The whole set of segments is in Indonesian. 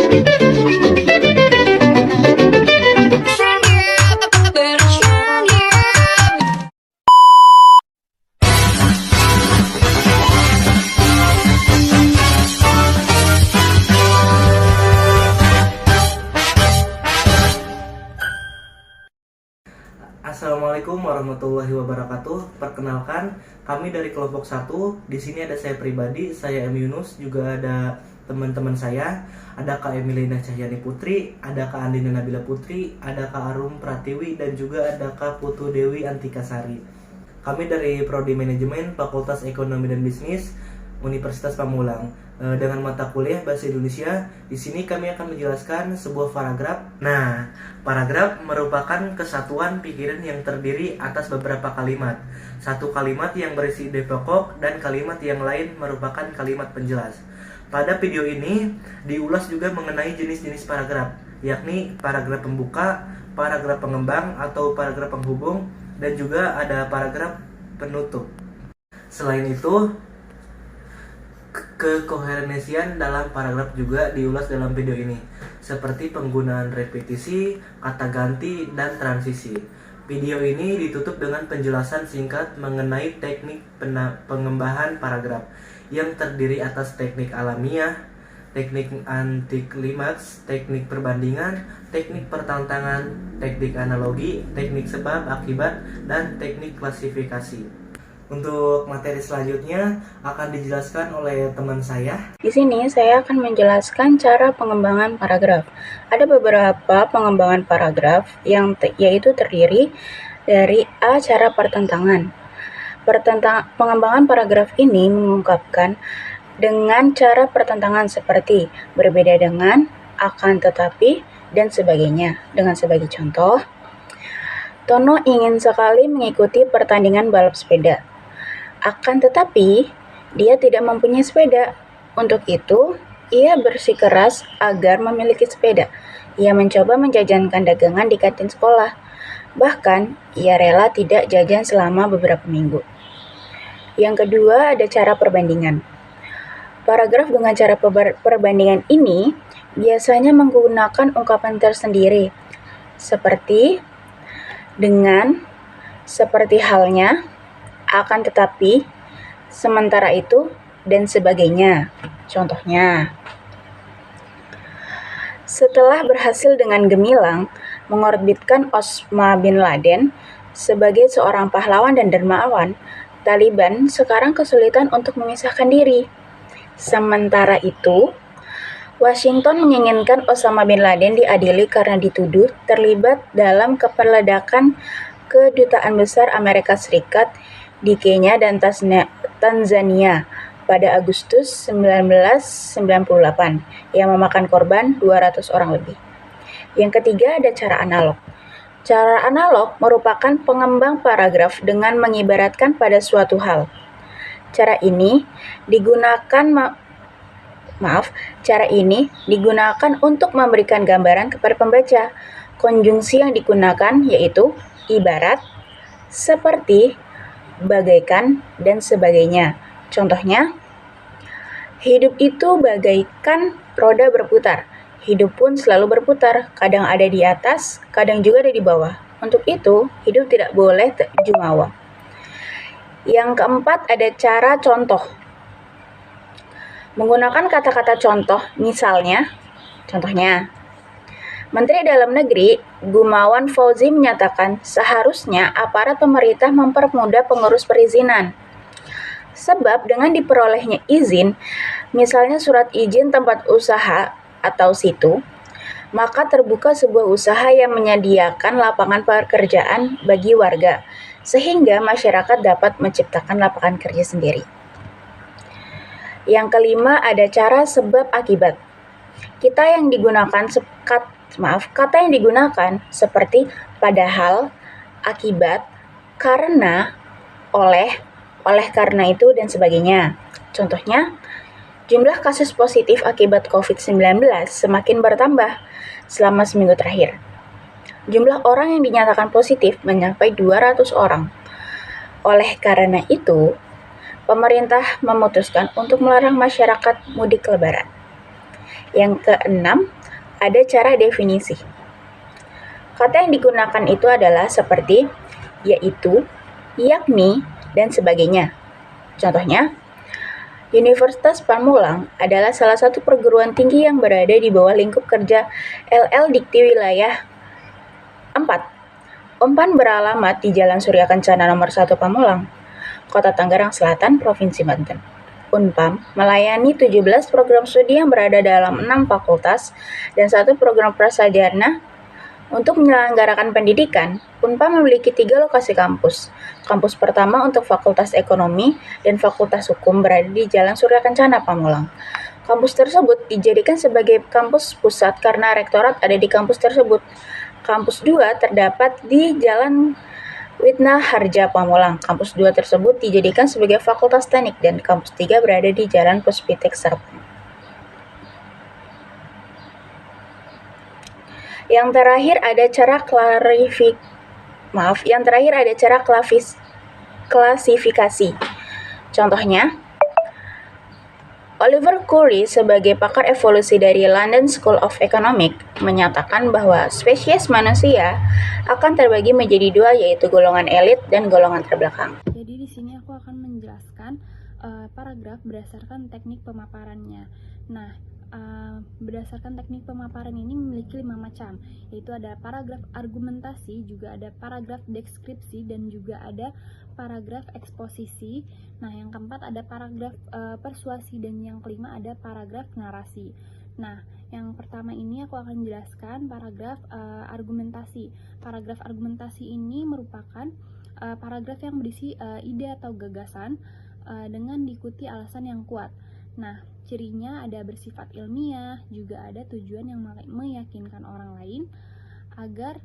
Assalamualaikum warahmatullahi wabarakatuh. Perkenalkan, kami dari kelompok 1. Di sini ada saya pribadi, saya M Yunus, juga ada teman-teman saya. Ada Kak Emilina Cahyani Putri, ada Kak Andina Nabila Putri, ada Kak Arum Pratiwi, dan juga ada Kak Putu Dewi Antikasari. Kami dari Prodi Manajemen Fakultas Ekonomi dan Bisnis Universitas Pamulang. Dengan mata kuliah Bahasa Indonesia, di sini kami akan menjelaskan sebuah paragraf. Nah, paragraf merupakan kesatuan pikiran yang terdiri atas beberapa kalimat. Satu kalimat yang berisi ide pokok dan kalimat yang lain merupakan kalimat penjelas. Pada video ini diulas juga mengenai jenis-jenis paragraf, yakni paragraf pembuka, paragraf pengembang atau paragraf penghubung, dan juga ada paragraf penutup. Selain itu, kekoherensian dalam paragraf juga diulas dalam video ini, seperti penggunaan repetisi, kata ganti, dan transisi. Video ini ditutup dengan penjelasan singkat mengenai teknik pengembangan paragraf yang terdiri atas teknik alamiah, teknik anti-klimaks, teknik perbandingan, teknik pertentangan, teknik analogi, teknik sebab akibat, dan teknik klasifikasi. Untuk materi selanjutnya akan dijelaskan oleh teman saya. Di sini saya akan menjelaskan cara pengembangan paragraf. Ada beberapa pengembangan paragraf yang yaitu terdiri dari A. Cara pertentangan. Pengembangan paragraf ini mengungkapkan dengan cara pertentangan seperti berbeda dengan, akan tetapi, dan sebagainya. Dengan sebagai contoh, Tono ingin sekali mengikuti pertandingan balap sepeda. Akan tetapi, dia tidak mempunyai sepeda. Untuk itu, ia bersikeras agar memiliki sepeda. Ia mencoba menjajankan dagangan di kantin sekolah. Bahkan, ia rela tidak jajan selama beberapa minggu. Yang kedua, ada cara perbandingan. Paragraf dengan cara perbandingan ini biasanya menggunakan ungkapan tersendiri, seperti dengan, seperti halnya, akan tetapi, sementara itu, dan sebagainya. Contohnya, setelah berhasil dengan gemilang mengorbitkan Osama bin Laden sebagai seorang pahlawan dan dermawan, Taliban sekarang kesulitan untuk memisahkan diri. Sementara itu, Washington menginginkan Osama bin Laden diadili karena dituduh terlibat dalam kepeledakan Kedutaan Besar Amerika Serikat di Kenya dan Tanzania pada Agustus 1998 yang memakan korban 200 orang lebih. Yang ketiga, ada cara analog. Cara analog merupakan pengembang paragraf dengan mengibaratkan pada suatu hal. Cara ini digunakan untuk memberikan gambaran kepada pembaca. Konjungsi yang digunakan yaitu ibarat, seperti, bagaikan, dan sebagainya. Contohnya, hidup itu bagaikan roda berputar. Hidup pun selalu berputar, kadang ada di atas, kadang juga ada di bawah. Untuk itu, hidup tidak boleh jumawa. Yang keempat, ada cara contoh. Menggunakan kata-kata contoh, contohnya, Menteri Dalam Negeri Gumawan Fauzi menyatakan seharusnya aparat pemerintah mempermudah pengurus perizinan. Sebab dengan diperolehnya izin, misalnya surat izin tempat usaha atau situ, maka terbuka sebuah usaha yang menyediakan lapangan pekerjaan bagi warga, sehingga masyarakat dapat menciptakan lapangan kerja sendiri. Yang kelima, ada cara sebab akibat. Kata yang digunakan seperti padahal, akibat, karena, oleh karena itu, dan sebagainya. Contohnya, jumlah kasus positif akibat COVID-19 semakin bertambah selama seminggu terakhir. Jumlah orang yang dinyatakan positif mencapai 200 orang. Oleh karena itu, pemerintah memutuskan untuk melarang masyarakat mudik lebaran. Yang keenam, ada cara definisi. Kata yang digunakan itu adalah seperti yaitu, yakni, dan sebagainya. Contohnya, Universitas Pamulang adalah salah satu perguruan tinggi yang berada di bawah lingkup kerja LL Dikti Wilayah 4. Unpan beralamat di Jalan Surya Kencana nomor 1 Pamulang, Kota Tangerang Selatan, Provinsi Banten. Unpam melayani 17 program studi yang berada dalam 6 fakultas dan 1 program prasarjana. Untuk menyelenggarakan pendidikan, Unpam memiliki 3 lokasi kampus. Kampus pertama untuk Fakultas Ekonomi dan Fakultas Hukum berada di Jalan Surya Kencana, Pamulang. Kampus tersebut dijadikan sebagai kampus pusat karena rektorat ada di kampus tersebut. Kampus 2 terdapat di Jalan Witna Harja, Pamulang. Kampus 2 tersebut dijadikan sebagai Fakultas Teknik dan kampus 3 berada di Jalan Puspitek Serpong. Yang terakhir ada cara klasifikasi. Contohnya, Oliver Curry sebagai pakar evolusi dari London School of Economics menyatakan bahwa spesies manusia akan terbagi menjadi 2, yaitu golongan elit dan golongan terbelakang. Jadi di sini aku akan menjelaskan paragraf berdasarkan teknik pemaparannya. Nah, berdasarkan teknik pemaparan ini memiliki 5 macam, yaitu ada paragraf argumentasi, juga ada paragraf deskripsi, dan juga ada paragraf eksposisi. Nah, yang keempat ada paragraf persuasi, dan yang kelima ada paragraf narasi. Nah, yang pertama ini aku akan jelaskan paragraf argumentasi. Paragraf argumentasi ini merupakan paragraf yang berisi ide atau gagasan dengan diikuti alasan yang kuat. Nah, cirinya ada bersifat ilmiah, juga ada tujuan yang meyakinkan orang lain agar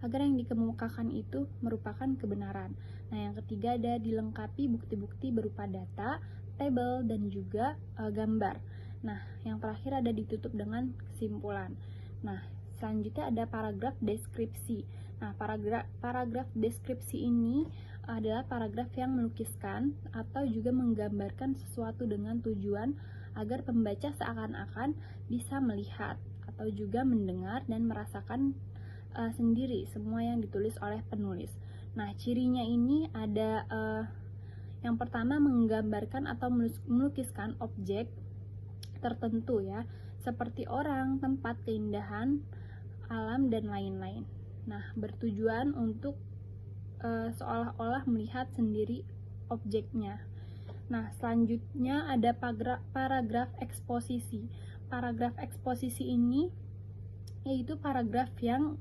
yang dikemukakan itu merupakan kebenaran. Nah, yang ketiga ada dilengkapi bukti-bukti berupa data, tabel, dan juga gambar. Nah, yang terakhir ada ditutup dengan kesimpulan. Nah, selanjutnya ada paragraf deskripsi. Nah, paragraf deskripsi ini adalah paragraf yang melukiskan atau juga menggambarkan sesuatu dengan tujuan agar pembaca seakan-akan bisa melihat atau juga mendengar dan merasakan sendiri semua yang ditulis oleh penulis. Nah, cirinya ini ada yang pertama menggambarkan atau melukiskan objek tertentu ya, seperti orang, tempat, keindahan alam, dan lain-lain. Nah, bertujuan untuk seolah-olah melihat sendiri objeknya. Nah, selanjutnya ada paragraf eksposisi. Paragraf eksposisi ini yaitu paragraf yang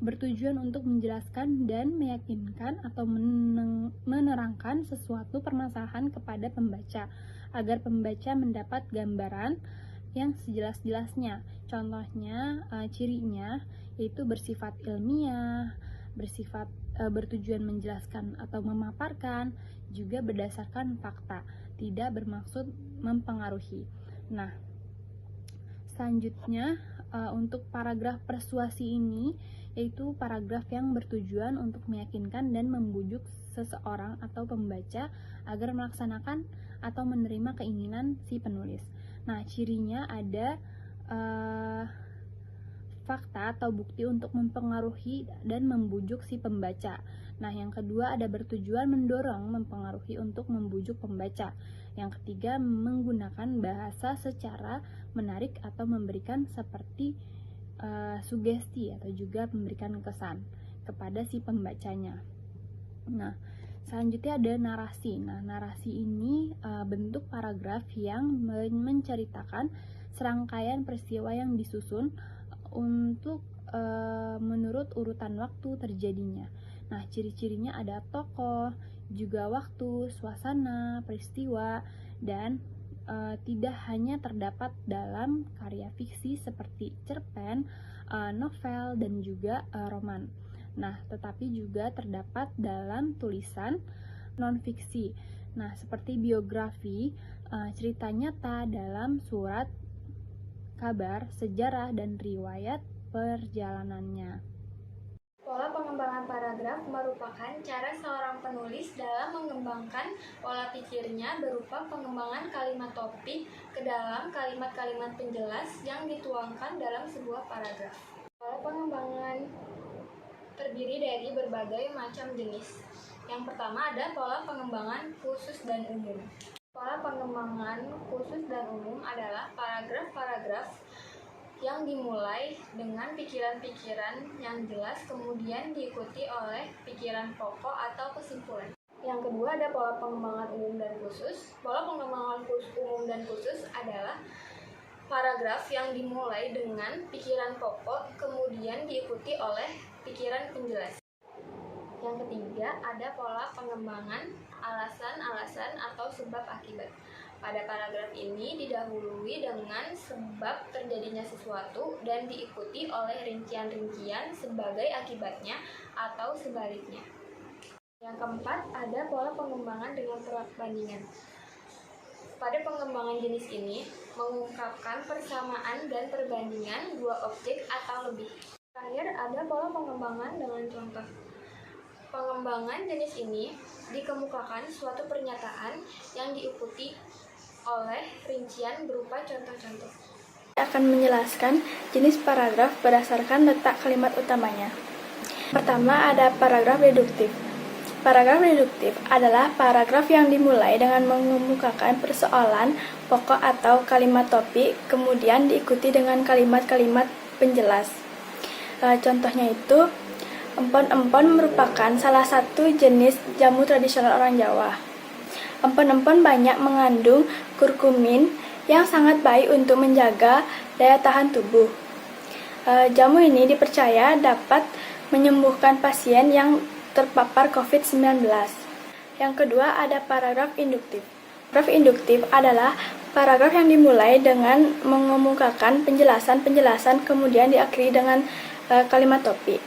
bertujuan untuk menjelaskan dan meyakinkan atau menerangkan sesuatu permasalahan kepada pembaca agar pembaca mendapat gambaran yang sejelas-jelasnya. Contohnya, cirinya yaitu bersifat ilmiah, bertujuan menjelaskan atau memaparkan, juga berdasarkan fakta, tidak bermaksud mempengaruhi. Nah, selanjutnya untuk paragraf persuasi ini yaitu paragraf yang bertujuan untuk meyakinkan dan membujuk seseorang atau pembaca agar melaksanakan atau menerima keinginan si penulis. Nah, cirinya ada fakta atau bukti untuk mempengaruhi dan membujuk si pembaca. Nah, yang kedua ada bertujuan mendorong, mempengaruhi untuk membujuk pembaca. Yang ketiga menggunakan bahasa secara menarik atau memberikan seperti sugesti atau juga memberikan kesan kepada si pembacanya. Nah, selanjutnya ada narasi. Nah, narasi ini bentuk paragraf yang menceritakan serangkaian peristiwa yang disusun untuk menurut urutan waktu terjadinya. Nah, ciri-cirinya ada tokoh, juga waktu, suasana, peristiwa, dan tidak hanya terdapat dalam karya fiksi seperti cerpen, novel, dan juga roman. Nah, tetapi juga terdapat dalam tulisan non-fiksi. Nah, seperti biografi, cerita nyata dalam surat kabar, sejarah, dan riwayat perjalanannya. Pola pengembangan paragraf merupakan cara seorang penulis dalam mengembangkan pola pikirnya berupa pengembangan kalimat topik ke dalam kalimat-kalimat penjelas yang dituangkan dalam sebuah paragraf. Pola pengembangan terdiri dari berbagai macam jenis. Yang pertama ada pola pengembangan khusus dan umum. Pola pengembangan khusus dan umum adalah paragraf-paragraf yang dimulai dengan pikiran-pikiran yang jelas kemudian diikuti oleh pikiran pokok atau kesimpulan. Yang kedua ada pola pengembangan umum dan khusus. Pola pengembangan umum dan khusus adalah paragraf yang dimulai dengan pikiran pokok kemudian diikuti oleh pikiran penjelas. Yang ketiga ada pola pengembangan alasan-alasan atau sebab akibat. Pada paragraf ini didahului dengan sebab terjadinya sesuatu dan diikuti oleh rincian-rincian sebagai akibatnya atau sebaliknya. Yang keempat, ada pola pengembangan dengan perbandingan. Pada pengembangan jenis ini, mengungkapkan persamaan dan perbandingan dua objek atau lebih. Terakhir, ada pola pengembangan dengan contoh. Pengembangan jenis ini dikemukakan suatu pernyataan yang diikuti oleh rincian berupa contoh-contoh. Akan menjelaskan jenis paragraf berdasarkan letak kalimat utamanya. Pertama ada paragraf deduktif. Paragraf deduktif adalah paragraf yang dimulai dengan mengemukakan persoalan pokok atau kalimat topik, kemudian diikuti dengan kalimat-kalimat penjelas. Contohnya itu, empon-empon merupakan salah satu jenis jamu tradisional orang Jawa. Empon-empon banyak mengandung kurkumin yang sangat baik untuk menjaga daya tahan tubuh. Jamu ini dipercaya dapat menyembuhkan pasien yang terpapar COVID-19. Yang kedua ada paragraf induktif. Paragraf induktif adalah paragraf yang dimulai dengan mengemukakan penjelasan-penjelasan kemudian diakhiri dengan kalimat topik.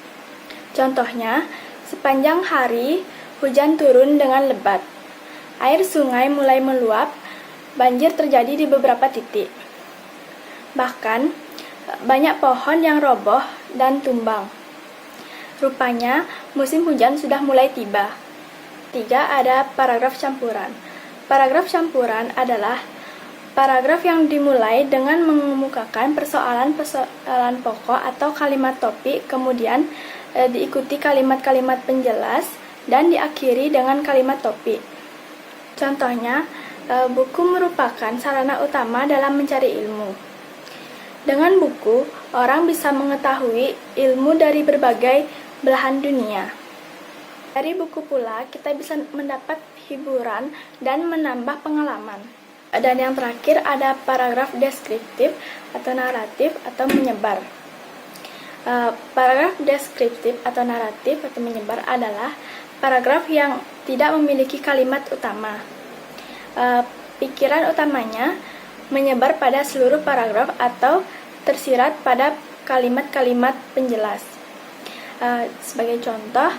Contohnya, sepanjang hari hujan turun dengan lebat. Air sungai mulai meluap, banjir terjadi di beberapa titik. Bahkan, banyak pohon yang roboh dan tumbang. Rupanya, musim hujan sudah mulai tiba. 3. Ada paragraf campuran. Paragraf campuran adalah paragraf yang dimulai dengan mengemukakan persoalan-persoalan pokok atau kalimat topik, kemudian diikuti kalimat-kalimat penjelas, dan diakhiri dengan kalimat topik. Contohnya, buku merupakan sarana utama dalam mencari ilmu. Dengan buku, orang bisa mengetahui ilmu dari berbagai belahan dunia. Dari buku pula, kita bisa mendapat hiburan dan menambah pengalaman. Dan yang terakhir ada paragraf deskriptif atau naratif atau menyebar. Paragraf deskriptif atau naratif atau menyebar adalah paragraf yang tidak memiliki kalimat utama. Pikiran utamanya menyebar pada seluruh paragraf atau tersirat pada kalimat-kalimat penjelas. Sebagai contoh,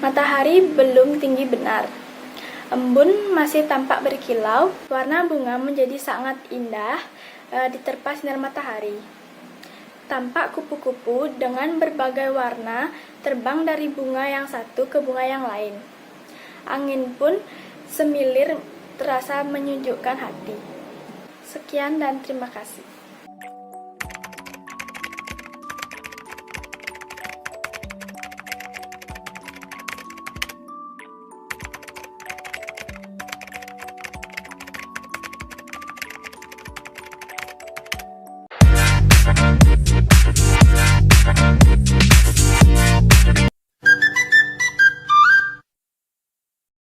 matahari belum tinggi benar. Embun masih tampak berkilau, warna bunga menjadi sangat indah diterpa sinar matahari. Tampak kupu-kupu dengan berbagai warna terbang dari bunga yang satu ke bunga yang lain. Angin pun semilir terasa menyejukkan hati. Sekian dan terima kasih.